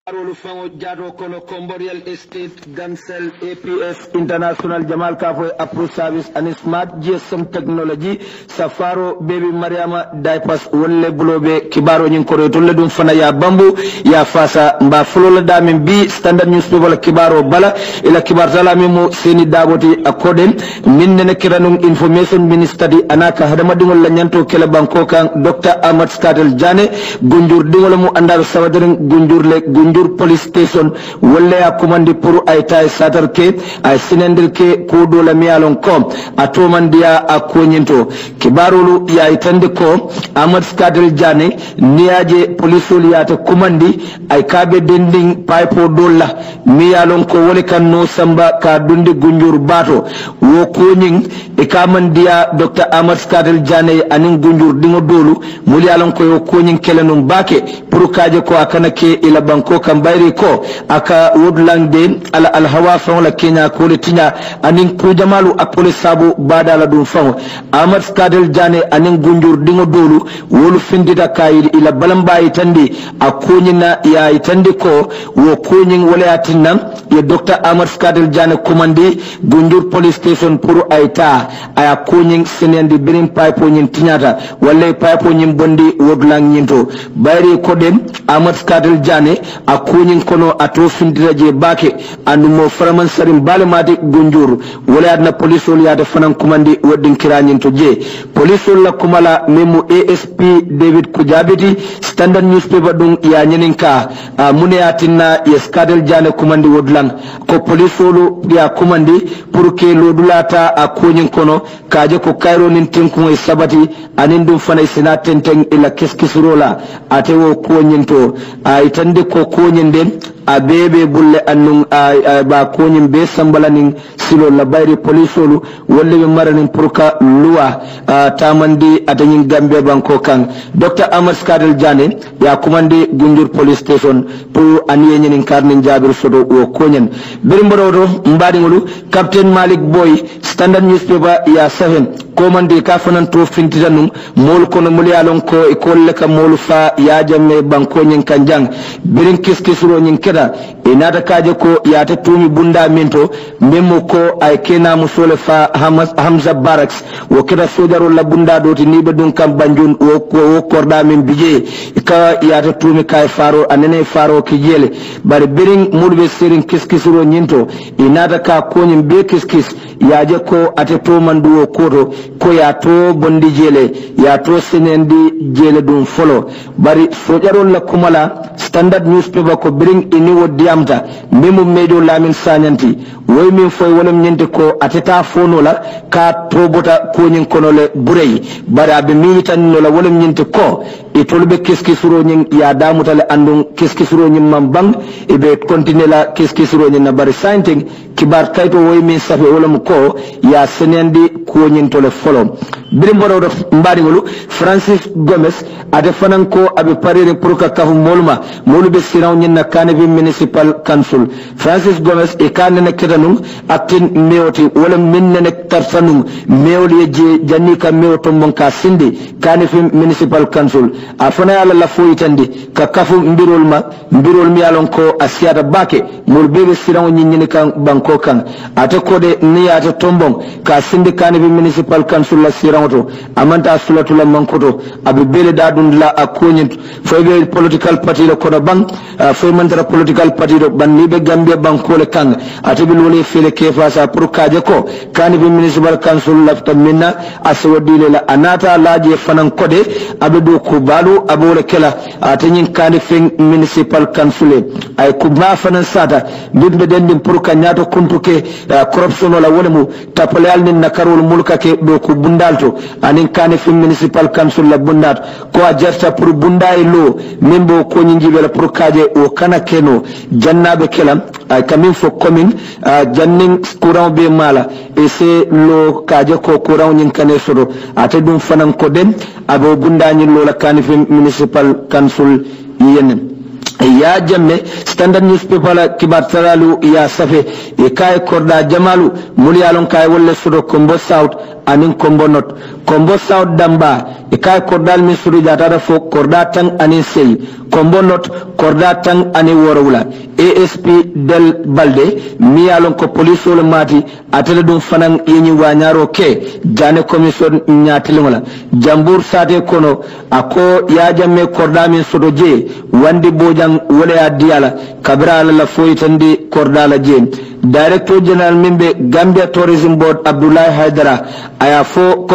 Fango Jado Kono Comborial Estate Gansel APS International Jamal Kafoy Appro Service and Smart GSM Technology Safaro Baby Mariama Diapers Wolle Bulobe Kibaro Nyinkoro Tolle Dum Fana ya Bambu ya Fasa Mba Fulola Damin B Standard Newspaper Kibaro Bala ila Kibar Zalamimu Seni Daboti Akodem Minnene Kiranung Information Ministry Anaka Hadamadingol Lanyanto Kela Bangkokan Dr. Ahmad Skatel Jane Gunjur Dingolamu Andar Savadaring Gunjur Lek Gunjur Police Station wala ya commande pour ayta satar ke ay sinendir ke ko do la mialon kom ato mandia akonyento kibarulu ya itande ko Ahmad Skatel Jane niaje police liyata commandi ay kabe dending pipe dolla mialon ko wole kan no samba ka dundi gunjur bato wo konyin e kamandia Dr. Ahmad Skatel Jane anin gunjur dingo dolu mulialon ko yo konyin kelenum bake pour kaje ko akana ke ila banko kambayri ko aka wodlande ala alhawa fon la Kenya ko le tinya anin ku jamalu ak police sabu badala dum fon Ahmad Skatel Jane anin gunjur dingo dolu wolu findita kayidi ila balambayi tandi akonyina ya itandi ko wo konyin wala atinna ye Dr. Ahmad Skatel Jane commandi gunjur police station pour aita aya konyin senendi birin pipe nyin tinyata wala pipe nyin bondi wodlang nyinto bayri ko dem Ahmad Skatel Jane akunyin kono ato findira je bake andu mo faraman sarim balemati gunjur wala adna police ol yaade fanan kumandi woddin kiranyin to je police ol la kumala memu ASP David Kujabiti Standard Newspaper dum ya nyeninka mune atinna yes Skatel Jane kumandi wodlan ko police ol ya kumandi pour que lodulata akunyin kono kaje ko Cairo nin tenku e sabati anin dum fanay sina tenteng ila keskisurola atewo kuonyinto itande ko konyenden abebe bulle annun ba konyin be sambalanin silo la bayri polisolu wolle be maranin purka luwa tamandi atanyin gambe banko kan Dr. Ahmad Skatel Jane ya kumande gunjur police station pour aniye nyin karnin jabir sodo wo konyen birimbodo mbadi ngulu Captain Malik Boy Standard Newspaper ya 7 komande ka fanan to fintitanum mol kono mulyalon ko e kolle ka mol fa ya jamme banko nyin kanjang birin kiskisuro nyin keda inata kaje ko yata tumi bunda minto memo ko ay kena musole fa Hamza Barracks wo keda sojaro la bunda doti ni be dun kam banjun wo korda min bije ka yata tumi kay faro anene faro ki jele bari birin mulbe serin kiskisuro nyinto inata ka konyin be kiskis yaje ko ate to mandu wo koto ko ya to bondi jele ya to senendi jele dum folo bari sojaro la kumala Standard Newspaper ko biring ini wodiamta memu medio lamin sanyanti woy min foy wolem nyente ko ateta fono la ka tobota ko nyin kono le burey bara be mi tan no la wolem nyente ko e tolbe keski suro nyin ya damutale andun keski suro nyin mambang e be continue la keski suro nyin na bari sainting kibar kayto woy min safe wolem ko ya senendi ko nyin tole folom birim bodo mbadi ngolu Francis Gomez ade fanan ko abe parere pour ka kafu molma molu be siraw nyin na Kanifing Municipal Council Francis Gomez e kanene kedanum atin mewti wala minnene tarsanum mewli je janika mewto monka sindi Kanifing Municipal Council afana ala la foyitandi ka kafu mbirol mi alon ko asiata bake mol bebe siraw nyin nyin kan banko kan ate kode ni ate tombong ka sindi Kanifing Municipal Council la sirawto amanta sulatu la mankoto abe bele dadun la akonyin foybe political party la kono bang foy mandara political party do banni be Gambia banko le kan ate bil wole fele kefa sa pour kaje ko Kanifing Municipal Council lafta minna aswadile la anata laje fanan kode abe do ko balu abole kela atenyin Kanifing Municipal Council ay ko ma fanan sata bibbe dendim pour ka nyato kuntuke corruption la wole mu tapalal nin nakarol mulka ke do ko bundalto anin Kanifing Municipal Council la bundat ko ajarta pour bunday lo membo ko nyinjibe la pour kaje o kana keno jannabe kelam kamin fo commune janning courant be mala e se lo kaje ko courant nyin kane sodo ate dum fanan ko den abo bundani lo la Kanifing Municipal Council yenen ya jamme Standard Newspaper la kibar taralu ya safe e kay korda jamalu mulyalon kay wolle sodo kombo south anin kombo not kombo south damba ikay kordal min suru jata fo korda tang anin sey kombo not korda tang ani worowla ASP del balde mi alon ko police wala mati atele dum fanan yenyi wanyaro ke jane commission nyatilingola jambur sate kono ako ya jamme korda min sodo je wandi bojang wala ya diala kabira la foyitandi korda la je Director General Mimbe Gambia Tourism Board Abdullah Haidara aya fo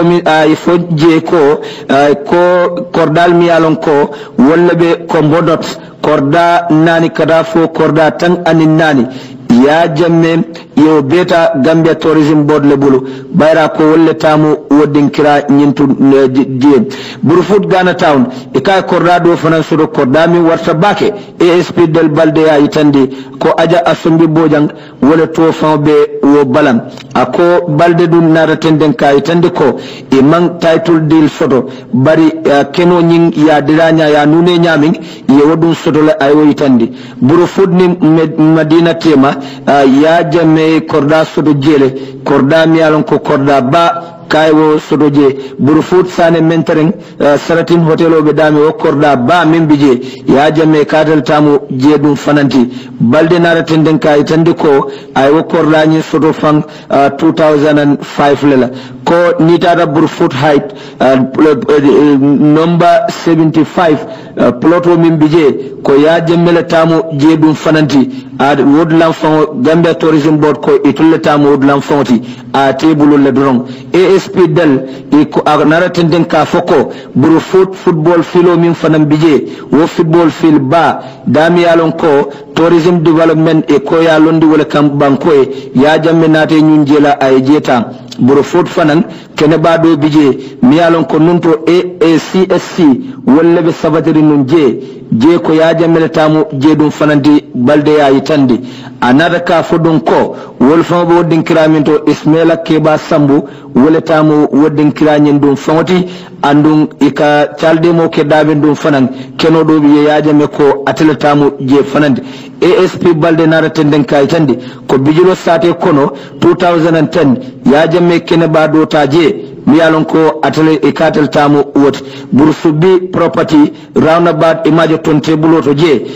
ifo je ko kordal mi alon ko wala be kombodot korda nani kada fo korda tan anin nani ya jamme yo beta Gambia Tourism Board le bulu bayra ko wolle tamu wodin kira nyintu die Burfoot Ghana Town ikay korda do fanan sudo korda mi warta bake ASP del balde ya itandi ko aja asumbi bojang wala to be wo balam ako balde dun nara tenden ka itandi ko imang title deal soto bari keno nyin ya diranya ya nune nyamin ye wodun soto la ayo itandi Burfoot ni Madina tema ya jamme korda sodo jele korda mi alon ko korda ba kaywo sodo je Burfoot sane mentoring Saratin hotelo be dami o korda ba min bije ya jamme kadal tamu je dum fananti balde nara tenden kay tandi ko ay wo korda ni sodo fang 2005 lela ko nitada Burfoot height number 75 ploto min bije ko ya jamme tamu je dum fananti ad wodlam fango Gambia Tourism Board ko itulle tamu wodlam fangoti a tebulu le drong ASP del ko nara tenden ka foko Burfoot football filo min fanam bije wo football fil ba dami yalon ko tourism development e ko ya londi wala kam banko ya jamme nate nyun jela ay jeta Burfoot fanan kene ba do bije mi yalon ko nunto AACSC wala be sabatiri nun je ko ya jamme tamu je dum fanandi balde ya yitandi anada ka fodon ko wol fa bo din kiraminto Ismaila Keba Sambu wala tamu wodin kiranyin dum fawti andum ika calde mo ke daben dum fanan keno do biye ya jamme ko atele tamu je fanandi ASP balde nara tenden kay tandi ko bijilo sate kono 2010 ya jamme kene ba do taje mi yalon ko atele ikatel tamu wot Bursubi property roundabout imaje ton tebulo to je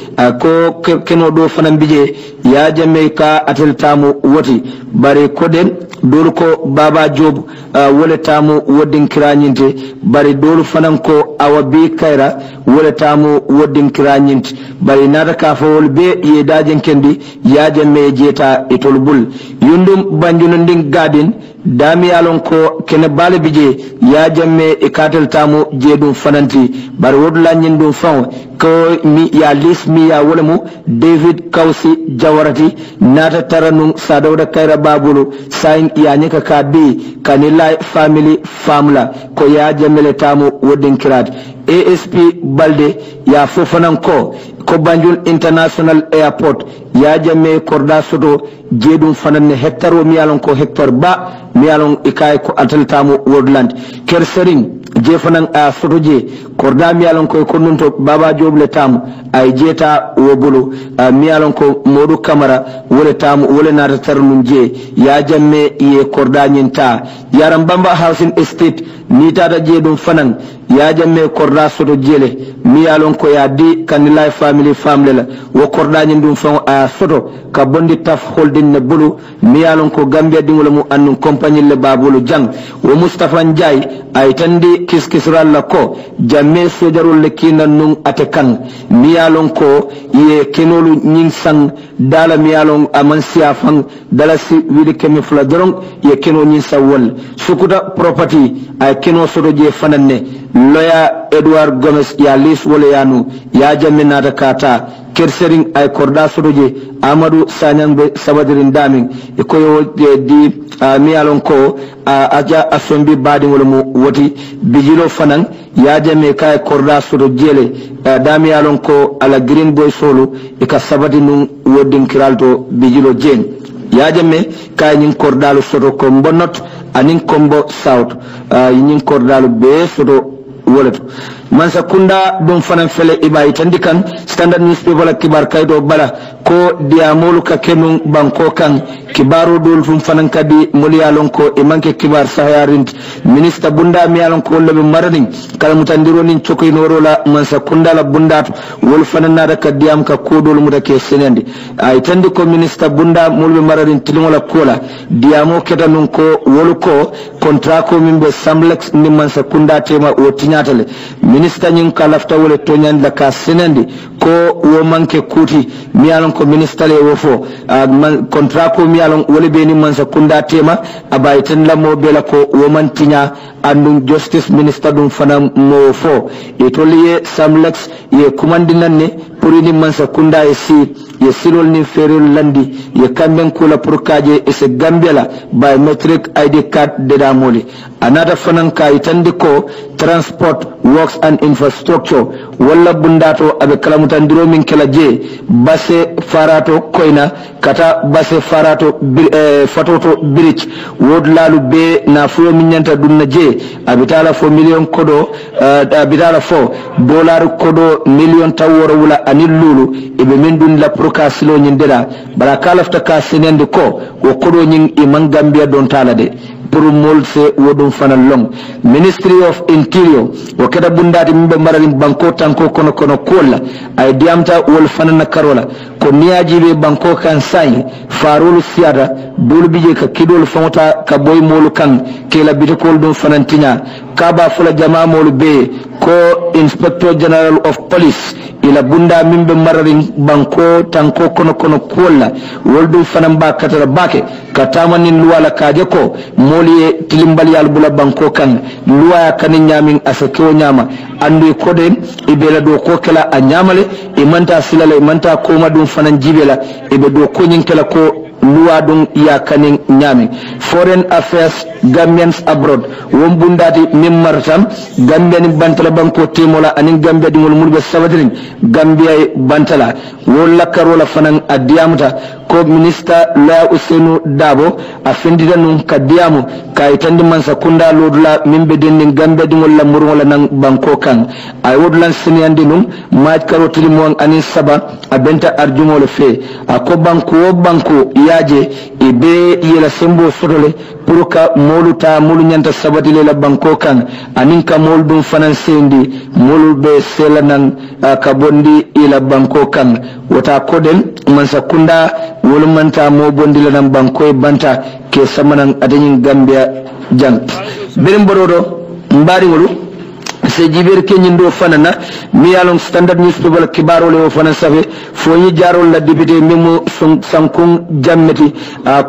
ko keno do fanan bije ya jamme ka atel tamu woti bare koden dolu ko Baba Job wala tamu wodin kiranyinte bare dolu fanan ko awabi kaira wala tamu wodin kiranyinte bare nada ka fawol be ye dajen kendi ya jamme jeta itolbul yundum banjunundin gadin dami alon ko kene bale bije ya jamme ikatel tamu jedum fananti bar wodla nyindum faw ko mi ya lis mi ya wolamu David Kausi Jawarati nata taranum sadawda kaira babulu sain ya nyaka ka bi kanila family famla ko ya jamme tamu wodin kirat ASP balde ya fofanan ko Banjul International Airport ya jamme korda sodo jedum fananne hectare mi alon ko hectare ba mi alon ikay ko ataltamu Woodland Kersering je fanan a sodo je korda mi alon ko nunto Baba Job le tamu ay jeta wobulu mi alon ko Modu Kamara wole tamu wole na tarnum je ya jamme ye korda nyinta yaram Bamba Housing Estate ni tata jedum fanan ya jamme korda sodo jele mi alon ko ya di kanilay family la wo korda nyindum fon a sodo ka bondi taf holding ne bulu mi alon ko Gambia dingolo mu annun compagnie le babulu jang wo Mustafa Njai ay tandi kiskisral la ko jamme sojarul le kinan nun atekan mi alon ko ye kenolu nyin sang dala mi alon amansia fang dala si wili kemi fula dorong ye keno nyin sawol sukuta property ay keno sodo je fananne loya Edward Gomez ya lis wole yanu ya jamme nata kata Kersering ay korda sodoje Amadou Sanyangbe sabadirin damin e koyo di mi alon ko aja asombi badi wala mu woti bijilo fanan ya jamme kay korda sodojele dami alon ko ala Green Boy solo e ka sabadi nun wodin kiralto bijilo jen ya jamme kay nyin kordalu sodo ko mbonot anin kombo south nyin kordalu be sodo woleto mansa kunda dum fanan fele ibai tandikan standard newspaper la kibar kaydo bala ko diamolu ka kenun banko kan kibaru dul fum fanan kadi muliyalon ko e manke kibar sahayarin minister bunda miyalon ko lobe maradin kala mutandiro nin chokoy noro la mansa kunda la bundat wol fanan nada ka diam ka kodol mudake senende ay tandi ko minister bunda mulbe maradin tilimola kola diamo ketanun ko wol ko contrat ko mimbe samlex ni mansa kunda tema o tinyatale minister nyin kalafta wole tonyan la ka senende ko wo manke kuti miyalon ko minister le wofo contrat ko miyalon wole be ni mansa kunda tema abay tan la mo bela ko wo mantinya andun justice minister dum fana mo fo e to liye samlex ye kumandinanne pour ni mansa kunda e si ye silol ni ferul landi ye kamben kula pour kaje e se gambela biometric id card de da moli anata fanan kay tandi ko transport works and infrastructure walla bundato abe kalamutandiro min kala je base farato koina kata base farato fatoto bridge wod lalu be na fuyo minyanta dunna je abitala fo million kodo abitala fo dollar kodo million taworo wala anil lulu ibe min dun la proka silo nyindera bara kalafta ka senende ko wo kodo nyin e mangambia don tala de pour molse wodum fanal long ministry of interior wo kada bundati mbe mararin banko tanko kono kola ay diamta wol fanana karola ko niaji be banko kan sai farulu siada dul bije ka kidol famota ka boy molu kan kela bitekol dum fanantinya kaba fula jama molu be ko inspector general of police ila bunda mimbe mararin banko tanko kono kola woldu fanan ba katara bake katamanin luwala kaje ko moliye tilimbali albula banko kan luwa kanin nyamin asake nyama andu kode ibela do ko kala a nyamale e manta silala e manta ko madum fanan jibela ibe do ko nyin kala ko luwa dun ya kanin nyami foreign affairs Gambians abroad won bundati min martam Gambian bantala banko temola anin Gambia dingol mulbe sabatirin Gambia bantala wala karola fanan adiamta ko minister la Usenu Dabo afindida nun kadiamu kayitandi mansa kunda lodula mimbe dennin Gambia dingol la murwala nan banko kan ay wodlan siniyandi num maaj karo tilimo anin saba abenta arjumol fe ako banko yaje ibe yela sembo fotole pour ka moluta molu nyanta sabatile la banko kan anin ka mol dum fanan sendi molu be selanan ka bondi ila banko kan wata koden mansa kunda wolu manta mo bondi la nan banko e banta ke samanan adanyin Gambia jang berim borodo mbari wolu se jiber kenyindo fanana mi yalon standard newspaper kibaro le fana safe fo yi jarol la député memo sankun jammeti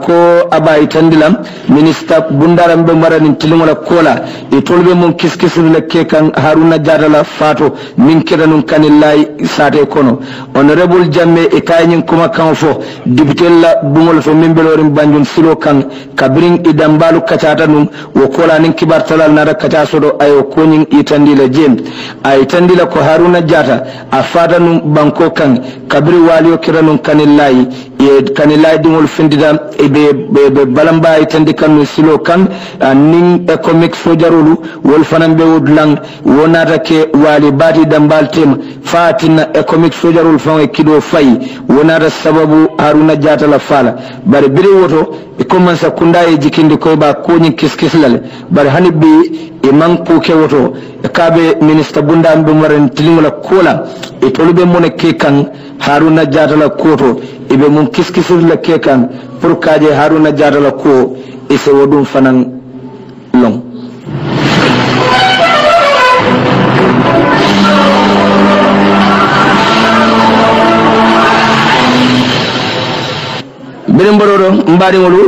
ko abay tandilam minister bundaram be marani tilimola kola e tolbe mon kiskisul le kekan haruna jadala fato min kedanun kanillay sate kono honorable jamme e kayin kuma kan fo député la bungol fo membelorim banjun silo kan kabring idambalu kacata num wo kola nin kibartalal nada kaca sodo ayo konin itandi la jem ay tandila ko haruna jata afata num banko kan kabri waliyo kiranun kanillahi e kanillahi dingol findida e be balamba ay tandi kan silo kan nin economic sojarulu wol fanan be wodlang wonata ke wali bati dambal tema fatina economic sojarul fan e kido fay wonata sababu haruna jata la fala bare biri woto e commence kunda e jikindi koy ba ko nyi kiskislale bare hanibi e manko ke woto kabe minister bunda ambe maren tilingula kola e tolube mone kekan haruna jadala koto e be mun kiskisir la kekan pour kaje haruna jadala ko e se wodum fanan long benen borodo mbari ngolu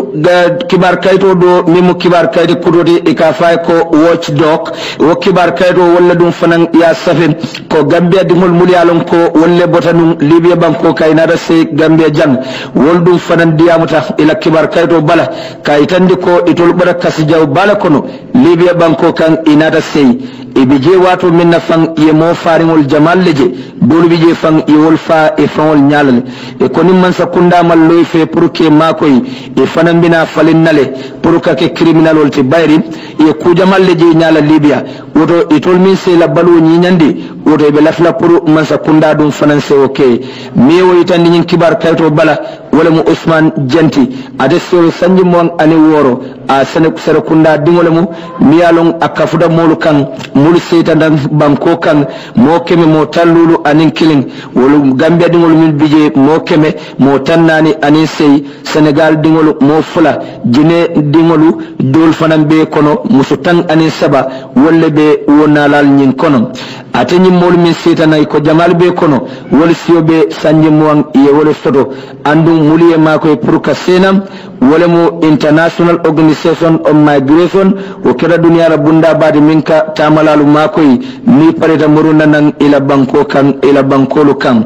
kibar kayto do mimo kibar kayde kudoti e ka fay ko watchdog wo kibar kayto walla dum fanan ya safen ko Gambia dimol mulyalon ko wolle botanum Libya banko kaynada se Gambia jang wol dum fanan diamuta ila kibar kayto bala kaytande ko itol bara kasijaw bala kono Libya banko kan inada sey e bije wato minna fan ye mo faringol jamal leje dolu bije fan e wol fa e fanol nyalale e ko nim man sa kunda mal loy fe pour ke makoy e fanan bina falin nale pour ka ke criminal wolti bayri e kujamal le je nyala libya woto itol min se la balu nyi nyandi woto be lafla pour mansa kunda dum finance okay mi wo itandi nyin kibar kayto bala wala mu Usman Janti ade so sanji mo ani woro a sere kunda dingole mu miyalon akafuda molu kan mulu seta dan banko kan mo keme mo tallulu anin killing wolu Gambia dingol min bije mo keme mo tannani anin sey Senegal dingol mo fula jine dingolu dol fanan be kono musutan anin saba wolle be wonalal nyin kono ate nyi molu min seta nay ko jamal be kono wol siyobe sanji mo ye wol soto andu muliye mako pour ka senam wala mo International Organization of Migration o kera dunia la bunda badi minka tamalalu mako ni pareta muruna nan ila banko kan ila bankolo kan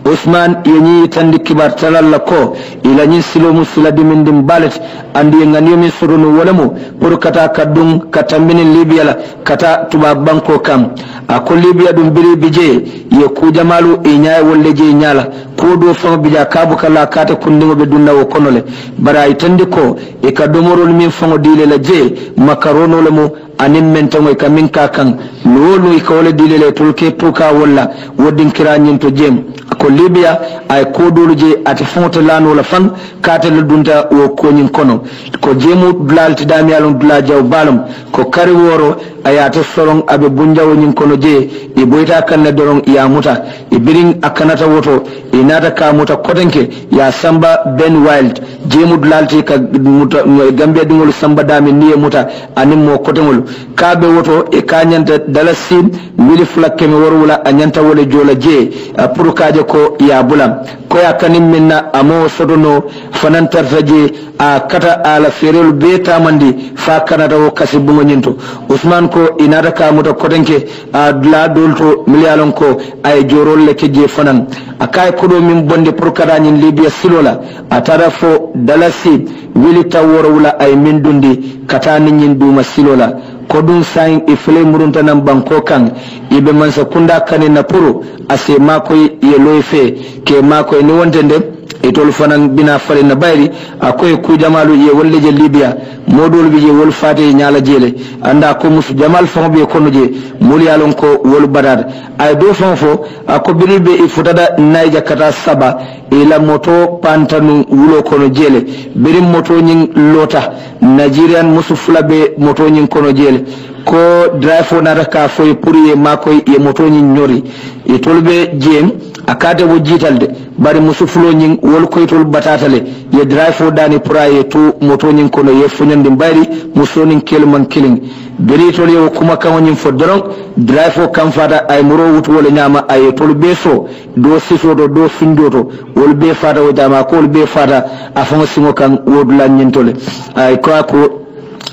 Usman yenyi tandi kibar talalla ko ila nyi silo musila dimindim balet andi ngani mi surunu wala mo pour kata kadum kata minin Libya la kata tuba banko kan ako Libya dum biri bije ye ku jamalu e nyaay wolle je nyala ko do fama bija kabu kala kata kundingo be dunna wo konole bara itande ko e ka domorol min fango dile la je makarono le mo anin mentango e ka min ka kan lolu e ka wala dile le tulke puka wala wodin kira nyinto jem ko Libya ay ko dolu je ati fonto lano la fan kata le dunta wo ko nyin kono ko jemu dlalti dami alon dula jaw balum ko kari woro ayata solon abe bunjawo nyin kono je e boyta kan ne doron ya muta e birin akanata woto e nata ka muta kotenke ya samba Ben Wild jemu dlalti ka muta Gambia dingol samba dami niye muta anim mo kotengol kabe woto e kanyanta dalasin mili flakke mi worwula anyanta wole jola je pour kaje ko ya bulam ko ya kanim minna amo sodono fanantarta je a kata ala ferel beta mandi fa kanata wo kasibungo nyinto Usman ko inata ka muta kotenke a dula dolto milialon ko ay jorol le keje fanan akay ko do min bonde pour kada nyin Libya silola atara fo dalasi wili taworwula ay min dundi kata nyin duma silola kodun sain ifle murunta nan banko kan ibe mansa kunda kanina puru ase mako ye loife ke mako ni wontende itol fanan bina fale na bayri akoy ku jamalu ye wolle je Libya modol bi je wol fate nyaala jele anda ko mus jamal fon be kono je mul yalon ko wol badar ay do fon fo ako biribe ifutada naija kata saba ila moto pantanu wulo kono jele birim moto nyin lota Nigerian musu fulabe moto nyin kono jele ko drive na raka foy pour ye mako ye moto nyin nyori e tolbe jem akade wo jitalde bari musu fulo nyin wol koy tol batatale ye drive dani pura ye to moto nyin kono ye funyande bari muso nin kelman killing beri tol ye kuma kan nyin fo doron drive kam fada ay muro wutu wala nyama ay tol beso do siso do findoto wol be fada o dama ko wol be fada afon simo kan wodula nyin tole ay ko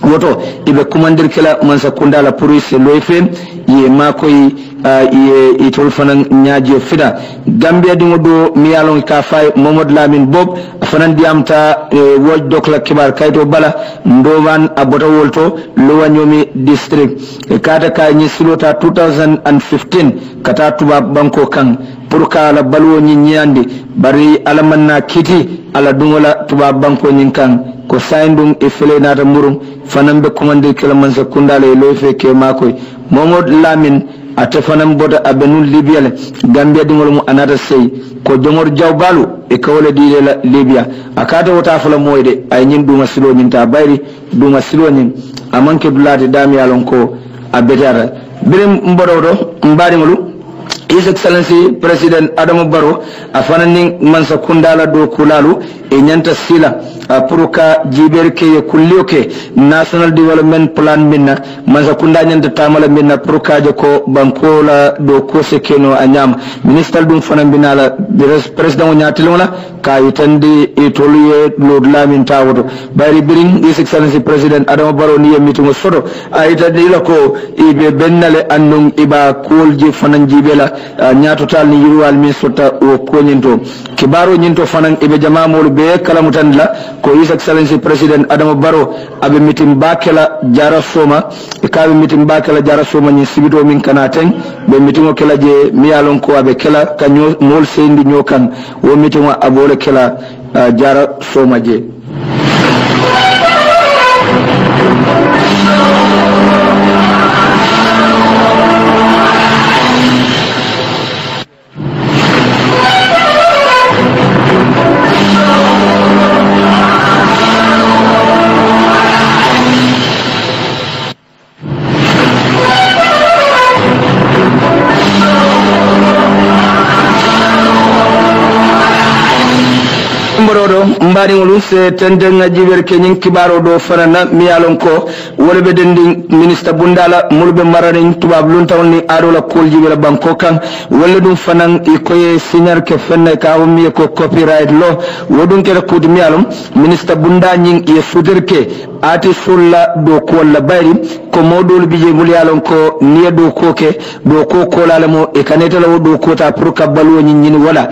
woto ibe kumandir kala mansa kunda la police loifen ye makoy ye itol fanan nyaaje fida Gambia dingo do miyalon ka fay Mohamed Lamin Bob fanan diamta woj dokla kibar kayto bala ndowan abota wolto lowanyomi district kata ka nyi silota 2015 kata tuba banko kan pour ka la balwo nyi nyande bari alamanna kiti ala dungola tuba banko nyin kan ko sayndum e fele nata murum fanan be commande kala man sakunda le loife ke makoy Mohamed Lamin ate fanan boda abenul Libya le Gambia dingol mu anata sey ko jomor jawbalu e kawle dile la Libya akata wota fala moyde ay nyin duma silo nyin ta bayri duma silo nyin amanke dulade dami alon ko abetara birim mbododo mbari ngolu His Excellency President Adama Barrow afanan mansa kundala do kulalu e nyanta sila puruka jiber ke kullioke National Development Plan minna mansa kunda nyanta tamala minna puruka je ko bankola do ko sekeno anyam minister dum fanan binala president nyatilona ka yitande e toluye lord lamin tawoto bari biring His Excellency President Adama Barrow ni yemitu sodo ayita dila ko ibe bennale annum iba kol je fanan jibela nyatotal ni yirwal min sota o ko nyinto kibaro nyinto fanan ibe jama mol be kala mutandla ko His Excellency President Adama Barrow abe mitim bakela jara soma e kabe mitim bakela jara soma ni sibito min kanaten be mitimo kala je miyalon ko abe kala kanyo mol sendi nyokan wo mitimo abole kala jara soma je mbadi ngulu se tendenga jiber kenyin kibaro do farana miyalon ko wolbe dendi ministre bundala mulbe marani tubab lun tawni adola kol jibela banko kan wala dum fanan ikoye signar ke fenne ka wumi ko copyright lo wodun ke ko di miyalon ministre bunda nyin e sudirke ati sulla do ko la bari ko modol bije mulyalon ko niya do koke do ko kolala mo e kaneta la do ko ta pour kabalo nyin wala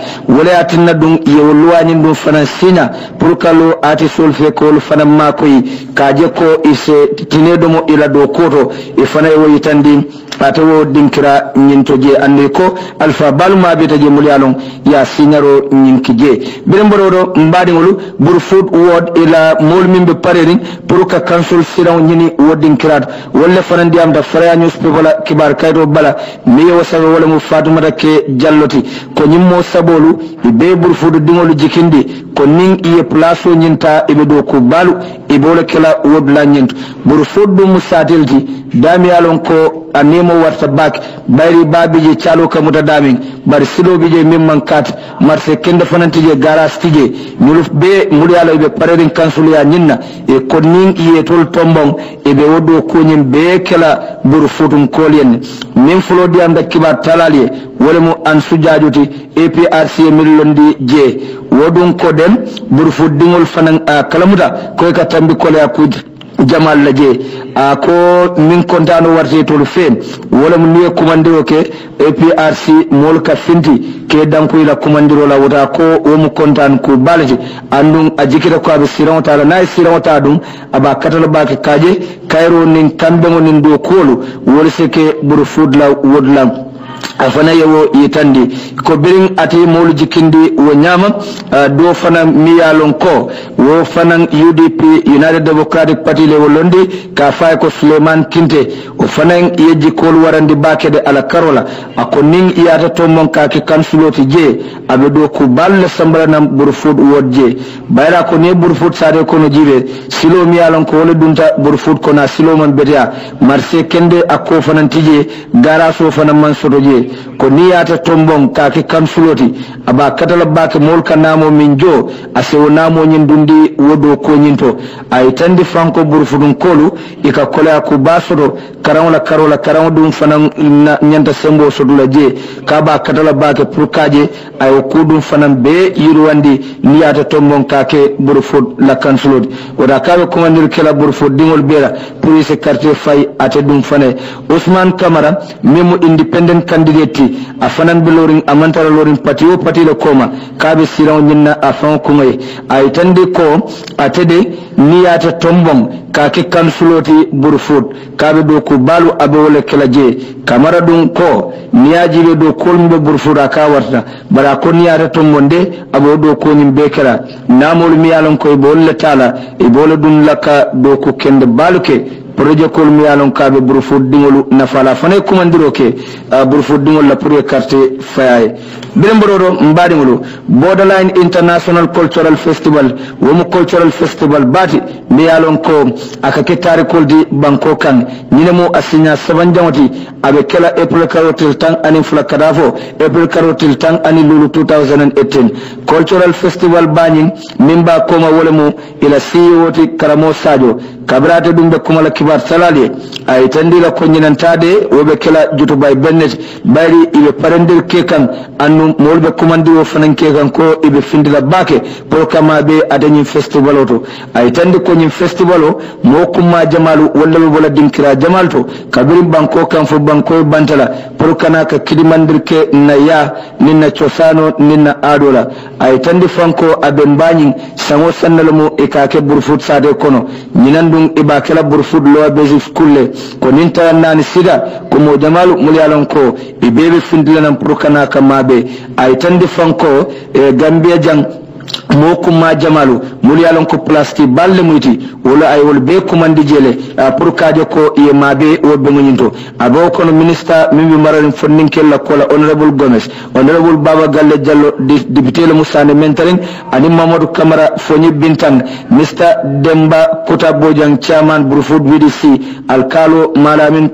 atinna dum e wolwa nyin dum fanan sina pour kalo ati solfe ko fanan ma koy kaje ko ise tinedo mo ila do koto e fana e woyitandi atawo dinkira nyintoje ande ko alfa balma beta je mulyalon ya signaro nyinkije biremborodo mbadi ngolu burfoot ward ila mol mimbe parerin pour ka council siraw nyini wodinkirat wala fanandi am da fara newspaper kibar kaydo bala mi wasabe wala mu fatumata ke jalloti ko nyimmo sabolu be burfoot dingolu jikindi ko nin iye place nyinta ibe do ko balu ibole kala wodla nyinto burfoot dum musatelti dami alon ko animo warta bak bayri babije chalo kamuta damin bar silo bije mimman kat marse kende fananti je garas tije muluf be mulyalo be parerin council ya nyinna e ko nin iye tol tombong e be wodo ko nyim be kala burfutum kolien min fulo di am da kibar talaliye wala mu an sujajuti APRC millondi je wodun ko dem burfut dingol fanan kalamuta ko ka tambi kole akud jamal laje ko min kontano warte to fen wala mun ne kumandiro ke APRC mol ka finti ke danko ila kumandiro la wota ko o mu kontan ko balaji andum ajikira ko abe siron tala na siron ta dum aba katalo ba ke kaje kayro nin kambe ngonin do kolu wala se ke burfud la wodlam afana yewo yitandi ko birin ati molu jikindi wo nyama do fana miyalon ko wo fana UDP United Democratic Party le wolondi ka fay ko Suleiman Kinte o fana yeji kol warandi bakede ala karola akonin iyata to mon ka ke kansuloti je abe do ko balle sambala nam burfud wodje bayra ko ne burfud sare ko no jibe silo miyalon ko wala dunta burfud ko na silo man betia marse kende akko fana tije gara so fana man soto je ko niyata tombon kake kansuloti aba katala bake mol kanamo min jo asewo namo nyin dundi wodo ko nyinto ay tandi franco burfudun kolu ika kola ku basoro karawla karaw dum fanan nyanta sembo sodula je kaba katala bake pour kaje ay ko dum fanan be yirwandi niyata tombon kake burfud la kansuloti wada kabe komandir kala burfud dingol bera police quartier fay ate dum fane Ousmane Camara memo independent candidate afanan belorin amantara lorin patio patile koma kabe siraw nyinna afan kumay ay tande ko atede niyata tombong kake kansuloti burfut kabe do ko balu abe wala kelaje kamara dum ko niyaji be do kolmbe burfura ka warta bara ko niyata tombonde abo do ko nyimbe kala namol miyalon koy bolle tala e bolle dum laka do ko kende baluke projet kol miyalon kabe burfut dingolu nafala fane kumandiro ke burfut dingol la pour carte fayaye biremborodo mbadi ngolo Borderline International Cultural Festival womo cultural festival bati miyalon ko akake tari koldi banko kan nyinemo asinya sabanjamoti abe kala April karotil tan ani flakadafo April karotil tan ani lulu 2018 cultural festival bani mimba koma wolemo ila CEO ti karamo sadio kabrate dum be kuma la kibar salali ay tandila ko nyinantade wobe kala jutu bay bennet bari ibe parendir kekan annu adum molbe commandi o fananke kanko ibe findila bake pour kama be adani festival oto ay tandi ko nyim festival o mo kuma jamalu walla be bola dinkira jamal to kabiri banko kan fo banko bantala pour kana ka kidimandirke na ya ninna chosano ninna adola ay tandi fanko abe mbani sango sannalomo e kake burfut sade kono nyinandum e bakela burfut lo basic school ko ninta nani sida ko mo jamalu mulyalon ko e bebe findilanam pour kana kamabe ay tandi fanko e gambia jang mo kuma jamalu mulyalon ko plastique balle muyti wala ay wol be commandi jele pour kaaje ko e mabe wobbe munyinto abo kono minister mimbi maral fonninkel la kola honorable Gomes honorable Baba Galle Diallo député le Moussane Mentoring ani Mamadou Camara Foni Bintang Mr Demba Kota Bojang chairman Burfoot VDC alkalo Malamin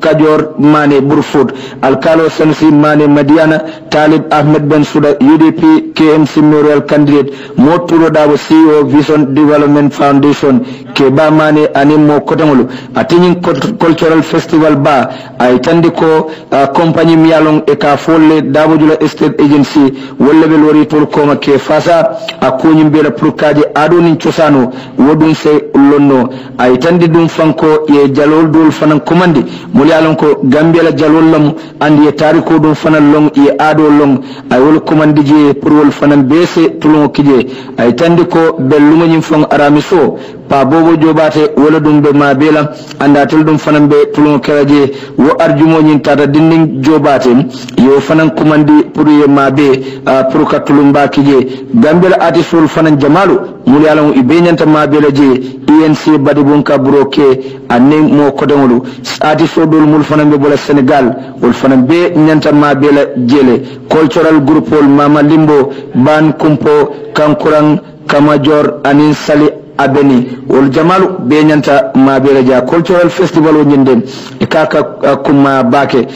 Kadior Mane Burfoot alkalo Sensi Mane Madiana Talib Ahmed Ben Souda UDP KMC Memorial candidate Moturo Dabo CEO Vision Development Foundation Keba Mane Animo Kotangulu atinin cultural festival ba ay tandiko compagnie miyalong e ka folle Dabo Jula Estate Agency wala bel wari tol koma ke fasa akoni mbela pour kaje ado nin ciosano wodun se lonno ay tandi dum fanko e jalol dol fanan komandi mulyalon ko Gambia la jalol lam andi e tariko dum fanan long e ado long ay wol komandi je pour wol fanan bese tulon kije ay tandi ko belluma nyim fon aramiso pa bobo jobate wala dum be mabela anda tel dum fanan be tulon keraje wo arjumo nyin tata dinding jobate yo fanan komandi pour ye mabe pour ka tulumba kije Gambia artisul fanan jamalu mulyalon ibenyanta mabela je INC badi bonka broke anne mo kodangolu artisul dol mul fanan be bola Senegal wol fanan be nyanta mabela jele cultural group wol mama limbo ban kumpo kankurang kamajor anin sali abeni wol jamalu be nyanta mabela ja cultural festival o nyindem e kaka kuma bake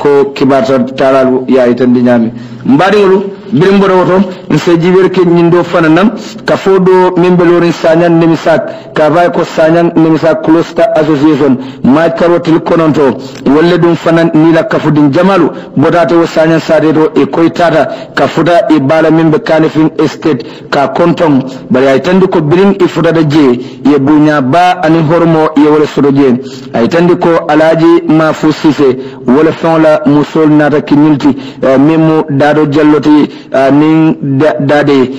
ko kibata taralu ya itandi nyami mbadi ngolu birimbo woto nse jiber ke nyindo fananam ka fodo membelorin sanyan nemisak ka vay ko sanyan nemisak cluster association ma karotil kononto wolle dum fanan ni la kafudin jamalu bodate wo sanyan sadedo e koytata ka fuda e bala membe kanifin estate ka konton bari ay tandi ko birim e fuda da je ye bunya ba ani hormo ye wala sodo je ay tandi ko alaji ma fusise wala fon la musol nata kinilti memo dado jalloti nin dade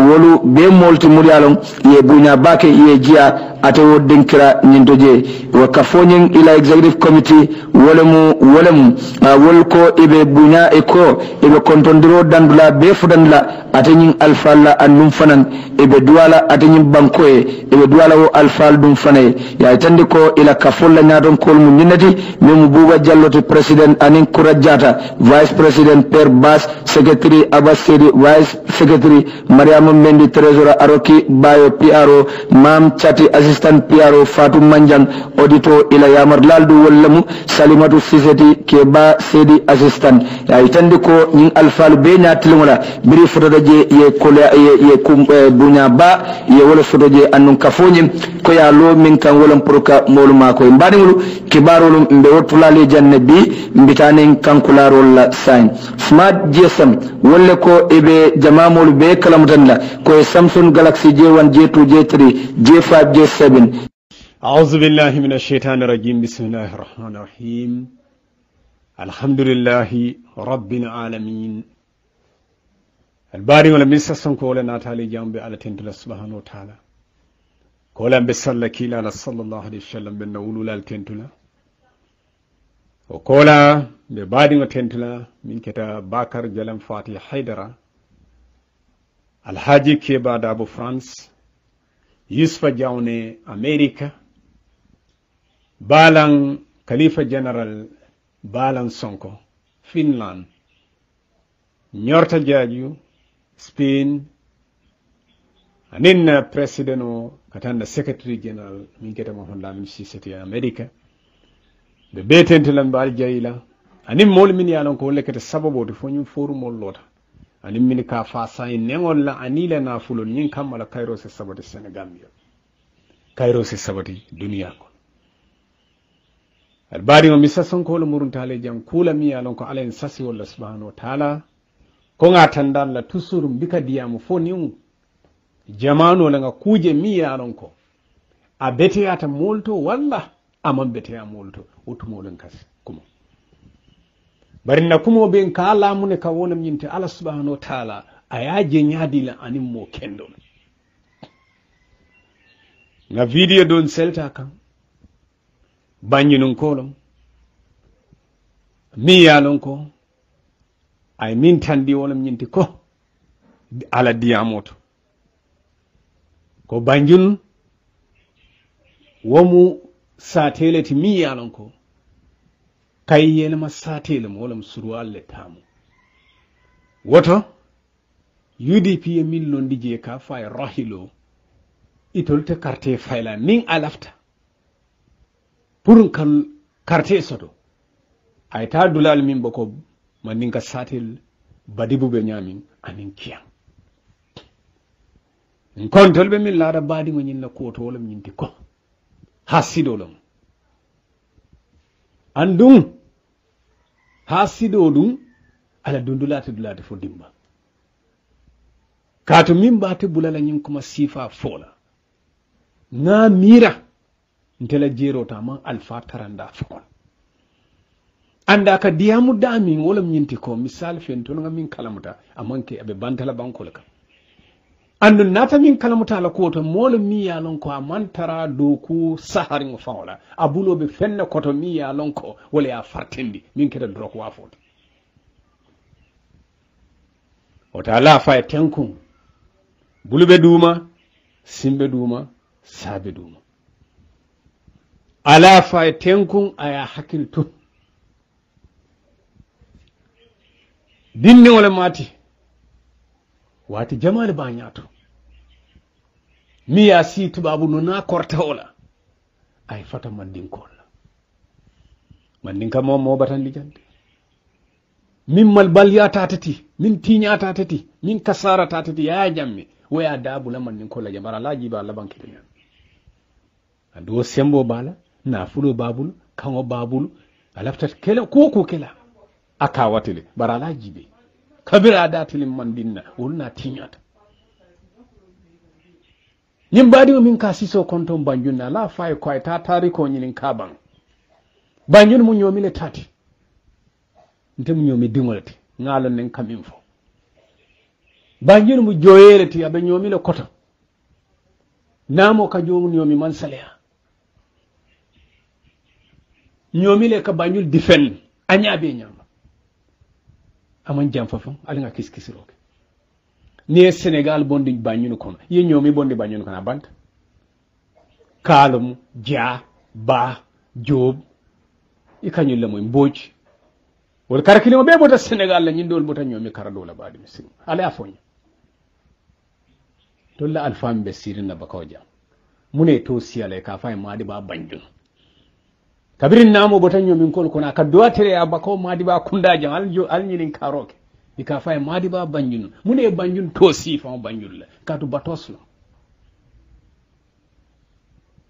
wolu be molti muryalon ye bunya bake ye jia ate wo dinkira nyindoje wa kafonyin ila executive committee wolemu wol ko ibe bunya eko ibe kontondiro dandula be fudandla ate nyin alfalla annum fanan ibe duwala ate nyin bankoe ibe duwala wo alfal dum fanay ya tandi ko ila kafolla nyadon kol mu nyinati memu buba jalloto president anin kurajata vice president per bas secretary abasedi vice secretary mariam mendi treasurer aroki bayo PRO mam chati assistant PRO Fatou Manjang audito ila yamar laldu wallamu salimatu siseti ke ba sedi assistant ya itandi ko nyin alfal be nyatilngola biri fotoda je ye kola ye kum bunya ba ye wala fotoje annun kafonyim ko ya lo min kan wolam proka moluma ko mbadingulu kibarolum mbe wotulale jannabi mbitanen kankularol la sign smart GSM wolle ko ebe jamamol be kalamutanla ko Samsung Galaxy J1 J2 J3 J5 J7 أعوذ بالله من الشيطان الرجيم بسم الله الرحمن الرحيم الحمد لله رب العالمين الباري ولا مسسن كولا ناتالي جنب على تنتلا سبحانه وتعالى كولا بسلكي لا صلى الله عليه وسلم بنقول لا تنتلا وكولا ببادي وتنتلا من كتاب باكر جلم فاتي حيدرا الحاجي كيبا دابو فرانس يوسف جاوني أمريكا بالان خليفة جنرال بالان سونكو فنلان نيورتا جاجيو سبين أنين بريسيدنو كتان سكرتري جنرال من كتا محمد لامن سيسيتي أمريكا ببيتين تلان بالجايلا أنين مول من يالون كولي كتا سببو دفونيو فورو مول لوتا أنين من كافاساي نيغول لا أنيلا نافولو نين كامالا كايرو سيسابتي سنغامبيا كايرو سيسابتي دنيا كو الباري ومسا سنكو لمرون تالي جام كولا ميالون كو علين ساسي والله سبحانه وتعالى ko nga tandan la toujours mbika diamu fo ni jamano la nga kuje mi yaron ko a beteyata molto walla aman beteya molto otumolen kas kuma bari na kumo ben ka lamu ne ka wonam nyinte ala subhanahu wa ta'ala ayaje nyadi la anim mo kendo na video don selta kan banyinun kolom mi yalon ko ay min tandi wonam nyinte ko ala diamoto ko banjun womu satele ti mi yalon ko kay yena ma satele mo lam suru alle tamu woto UDP e min londi je ka fay rahilo itolte carte fayla min alafta pour kan carte soto ay ta dulal min boko manin ka satel badibu be nyamin anin kiyam kontol be min laada baadi mo nyinna ko to wala nyinti ko hasidolom andum hasidodum ala dundulate fo dimba kato min bate bulala nyin kuma sifa fola na mira ntela jero ta man alfa taranda fokol anda ka diamu dami wala nyinti ko misal fen to nga min kalamuta amanke abe bantala bankol ka andu nata min kalamuta la koto molo mi yalon ko amantara do ku saharin fawla abulo be fenna koto mi yalon ko wala ya fartendi min keda drok wa foto o ta la fa tenkun bulube duma simbe duma sabe duma ala fa tenkun aya hakil tun dinni wala mati wati jamal ba nyato mi ya si tubabu no na korta wala ay fata mandin kolla mandin ka mo batan lijande min malbal ya tatati min tinya tatati min kasara tatati ya jamme waya dabu la mandin kolla jambara laji ba laban kidinya ando sembo bala na fulo babul kango babul alafta kela ko kela aka watile bara laji be kabira datilin mandinna wulna tinyata yin badi min ka siso konton banjunna la fay ko ta tariko nyinin kaban banjun mu nyomi le tati ntem nyomi dingolati ngalon nen kamin fo banjun mu joyelati abe nyomi le koto namo ka jomu nyomi man salea nyomi le ka banjul difen anyabe nyama aman jam fafam ali nga kiskisiroke ni Senegal bondi banyunu kono ye nyomi bondi banyunu kono banta kalum ja ba job ikanyul la moy mboj wol karakili mo be bota Senegal la nyindol bota nyomi karado la baadi misim ala afonya tolla alfam be sirina bakawja mune to siyale ka fay madi ba banjun kabirin namo bota nyomi kol kono ka doatere ya bako madi ba kundaja al nyinin karoke ika fay madi ba banjun mune banjun to sifa banjul la katu batos la